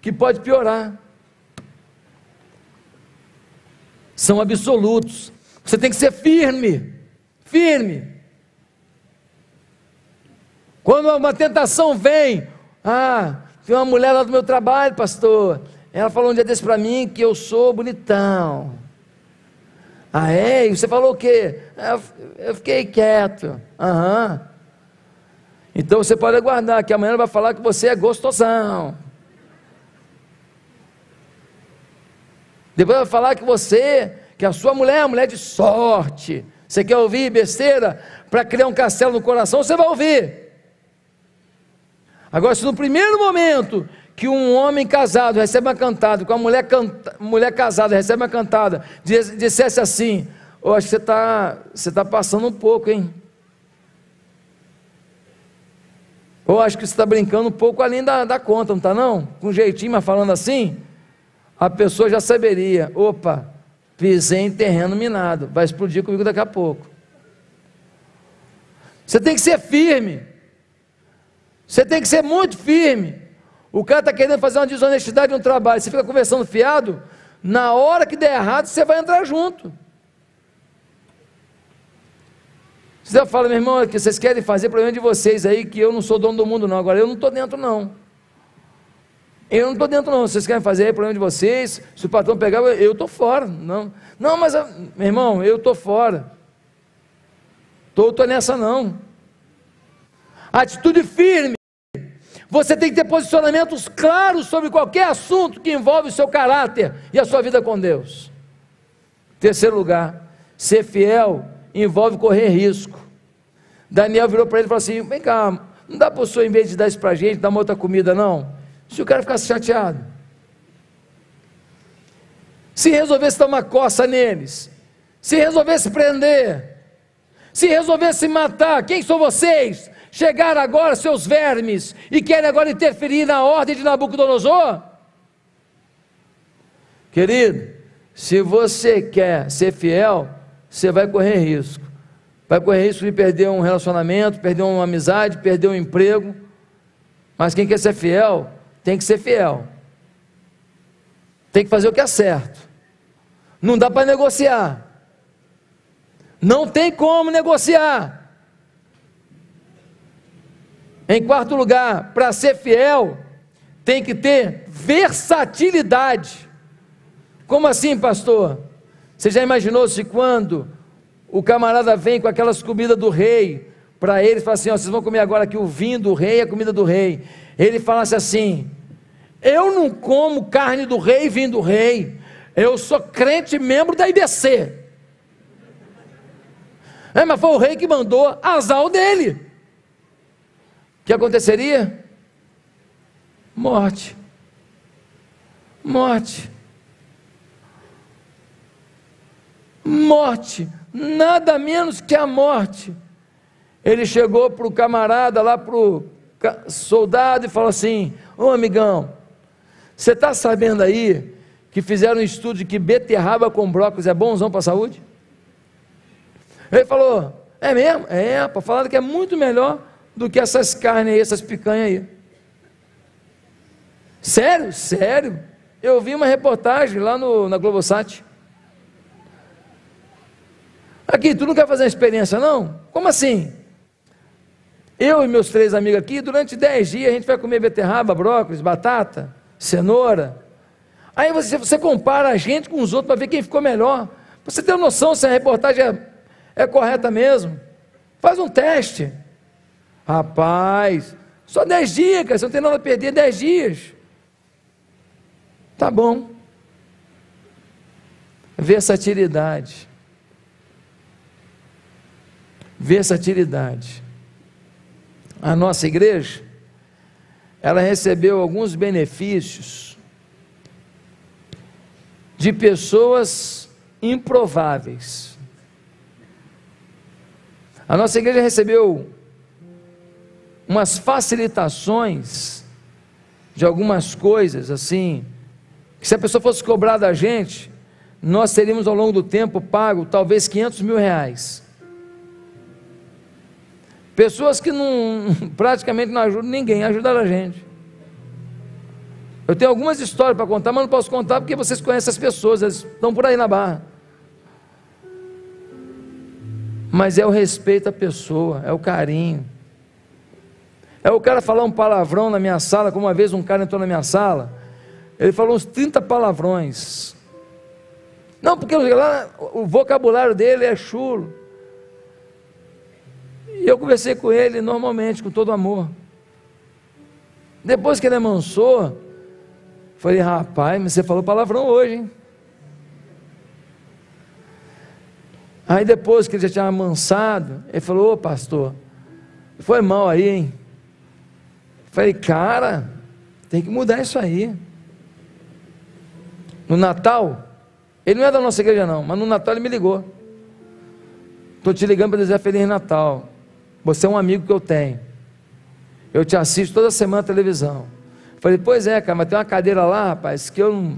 que pode piorar. São absolutos, você tem que ser firme, quando uma tentação vem, tem uma mulher lá do meu trabalho, pastor, ela falou um dia desse para mim, que eu sou bonitão. E você falou o quê? Eu fiquei quieto. Então você pode aguardar, que amanhã ela vai falar que você é gostosão. Depois vai falar que a sua mulher é uma mulher de sorte. Você quer ouvir besteira para criar um castelo no coração? Você vai ouvir. Agora, se no primeiro momento que um homem casado recebe uma cantada, com a mulher casada recebe uma cantada, dissesse assim, acho que você está passando um pouco, hein? Ou acho que você está brincando um pouco além da conta, não está não? Com um jeitinho, mas falando assim, a pessoa já saberia, opa, pisei em terreno minado, vai explodir comigo daqui a pouco. Você tem que ser firme. Você tem que ser muito firme. O cara está querendo fazer uma desonestidade no trabalho, você fica conversando fiado, na hora que der errado, você vai entrar junto. Você fala, meu irmão, que vocês querem fazer problema de vocês aí, que eu não sou dono do mundo não, agora eu não estou dentro não. Vocês querem fazer aí problema de vocês, se o patrão pegar, eu estou fora. Não, mas, meu irmão, eu estou fora. Estou nessa não. Atitude firme. Você tem que ter posicionamentos claros sobre qualquer assunto que envolve o seu caráter e a sua vida com Deus. Terceiro lugar, ser fiel envolve correr risco. Daniel virou para ele e falou assim, vem cá, não dá para o senhor, em vez de dar isso para a gente, dar uma outra comida não? Se o cara ficasse chateado, se resolvesse dar uma coça neles, se resolvesse prender, se resolvesse matar, quem são vocês? Chegaram agora seus vermes e querem agora interferir na ordem de Nabucodonosor? Querido, se você quer ser fiel, você vai correr risco. Vai correr risco de perder um relacionamento, perder uma amizade, perder um emprego. Mas quem quer ser fiel, tem que ser fiel. Tem que fazer o que é certo. Não dá para negociar. Não tem como negociar. Em quarto lugar, para ser fiel, tem que ter versatilidade. Como assim, pastor? Você já imaginou se quando o camarada vem com aquelas comidas do rei, para eles, fala assim, vocês vão comer agora aqui o vinho do rei e a comida do rei, ele falasse assim, Eu não como carne do rei e vinho do rei. Eu sou crente e membro da IBC. Mas foi o rei que mandou, azar o dele. O que aconteceria? Morte. Morte. Morte. Nada menos que a morte. Ele chegou para o camarada lá, para o soldado, e falou assim: ô amigão, você está sabendo aí que fizeram um estudo de que beterraba com brócolis é bonzão para a saúde? Ele falou: é mesmo? É, para falar que é muito melhor do que essas carnes aí, essas picanhas aí. Sério? Sério? Eu vi uma reportagem lá na Globosat. Aqui, tu não quer fazer uma experiência não? Como assim? Eu e meus 3 amigos aqui, durante 10 dias a gente vai comer beterraba, brócolis, batata, cenoura. Aí você compara a gente com os outros para ver quem ficou melhor. Pra você ter uma noção se a reportagem é correta mesmo. Faz um teste. Rapaz, só 10 dias, cara, você não tem nada a perder, 10 dias. Tá bom. Versatilidade. Versatilidade. A nossa igreja, ela recebeu alguns benefícios de pessoas improváveis. A nossa igreja recebeu umas facilitações de algumas coisas assim, que se a pessoa fosse cobrar da gente, nós teríamos ao longo do tempo pago talvez 500 mil reais. Pessoas que praticamente não ajudam ninguém, ajudaram a gente. Eu tenho algumas histórias para contar, mas não posso contar porque vocês conhecem as pessoas, eles estão por aí na barra. Mas é o respeito à pessoa, é o carinho. É o cara falar um palavrão na minha sala, como uma vez um cara entrou na minha sala, ele falou uns 30 palavrões. Não, porque lá o vocabulário dele é chulo. E eu conversei com ele normalmente, com todo amor. Depois que ele amansou, falei: rapaz, mas você falou palavrão hoje, hein? Aí depois que ele já tinha amansado, ele falou: ô pastor, foi mal aí, hein? Falei: cara, tem que mudar isso aí. No Natal, ele não é da nossa igreja não, mas no Natal ele me ligou: estou te ligando para dizer Feliz Natal, você é um amigo que eu tenho, eu te assisto toda semana na televisão. Falei: pois é, cara, mas tem uma cadeira lá, rapaz, que eu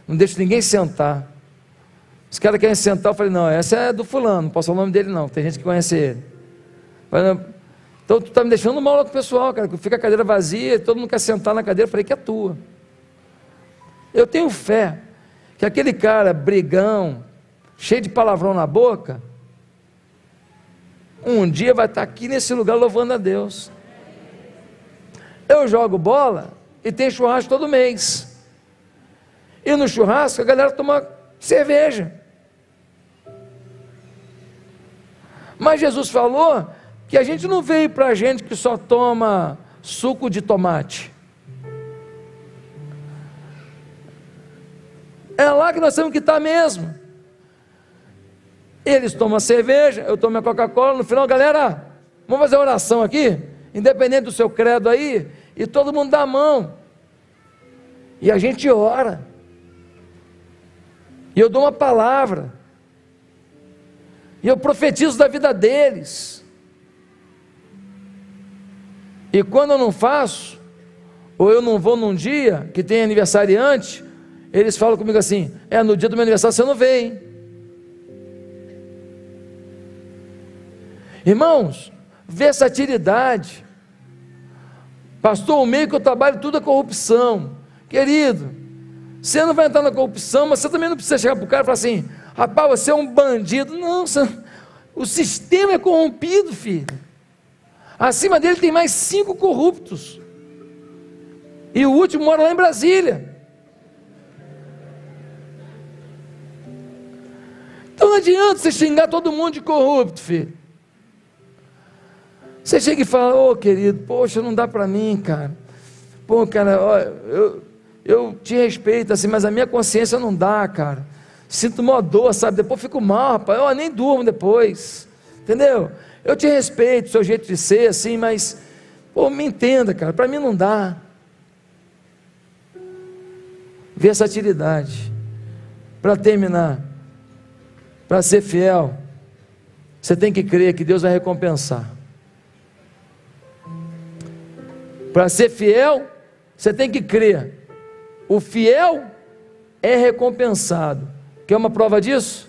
não deixo ninguém sentar. Os caras querem sentar. Eu falei: não, essa é do fulano, não posso falar o nome dele não, tem gente que conhece ele. Falei: então tu está me deixando mal lá com o pessoal, cara, que fica a cadeira vazia, todo mundo quer sentar na cadeira. Eu falei: que é tua. Eu tenho fé que aquele cara brigão, cheio de palavrão na boca, um dia vai estar aqui nesse lugar louvando a Deus. Eu jogo bola e tem churrasco todo mês, e no churrasco a galera toma cerveja, mas Jesus falou que a gente não veio para gente que só toma suco de tomate. É lá que nós temos que estar mesmo. Eles tomam cerveja, eu tomo a Coca-Cola. No final, galera, vamos fazer oração aqui, independente do seu credo aí, e todo mundo dá a mão, e a gente ora, e eu dou uma palavra, e eu profetizo da vida deles. E quando eu não faço, ou eu não vou num dia que tem aniversariante, eles falam comigo assim: no dia do meu aniversário você não vem, hein? Irmãos, versatilidade. Pastor, o meio que eu trabalho tudo é corrupção. Querido, você não vai entrar na corrupção, mas você também não precisa chegar para o cara e falar assim: rapaz, você é um bandido. Não, o sistema é corrompido, filho. Acima dele tem mais 5 corruptos, e o último mora lá em Brasília. Então não adianta você xingar todo mundo de corrupto, filho. Você chega e fala: ô querido, poxa, não dá para mim, cara. Pô, cara, ó, eu te respeito, assim, mas a minha consciência não dá, cara. Sinto uma dor, sabe? Depois fico mal, rapaz. Eu nem durmo depois. Entendeu? Eu te respeito, seu jeito de ser, assim, mas, pô, me entenda, cara. Para mim não dá. Versatilidade. Para terminar, para ser fiel, você tem que crer que Deus vai recompensar. Para ser fiel, você tem que crer. O fiel é recompensado. Quer uma prova disso?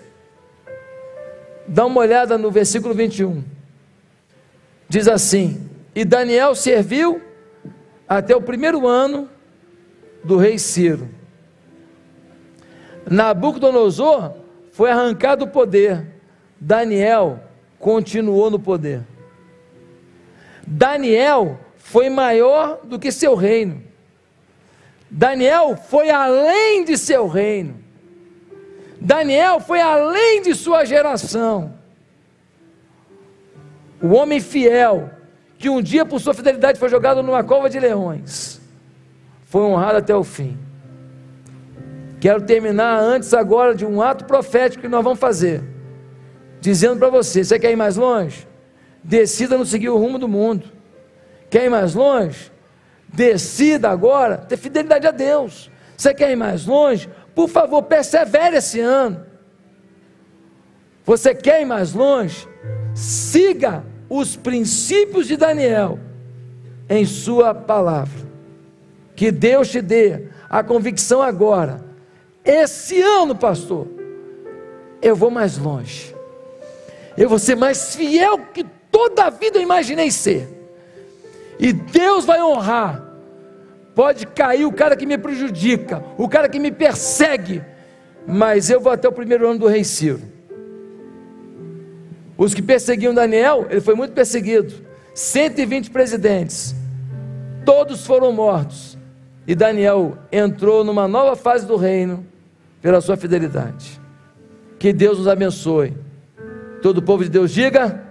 Dá uma olhada no versículo 21. Diz assim: e Daniel serviu até o 1º ano do rei Ciro. Nabucodonosor foi arrancado do poder. Daniel continuou no poder. Daniel foi maior do que seu reino. Daniel foi além de seu reino. Daniel foi além de sua geração. O homem fiel, que um dia por sua fidelidade foi jogado numa cova de leões, foi honrado até o fim. Quero terminar antes agora de um ato profético que nós vamos fazer, dizendo para você: você quer ir mais longe? Decida não seguir o rumo do mundo. Quer ir mais longe? Decida agora ter fidelidade a Deus. Você quer ir mais longe? Por favor, persevere esse ano. Você quer ir mais longe? Siga os princípios de Daniel em sua palavra. Que Deus te dê a convicção agora: esse ano, pastor, eu vou mais longe, eu vou ser mais fiel que toda a vida eu imaginei ser, e Deus vai honrar. Pode cair o cara que me prejudica, o cara que me persegue, mas eu vou até o 1º ano do rei Ciro. Os que perseguiam Daniel, ele foi muito perseguido, 120 presidentes, todos foram mortos, e Daniel entrou numa nova fase do reino, pela sua fidelidade. Que Deus nos abençoe. Todo o povo de Deus diga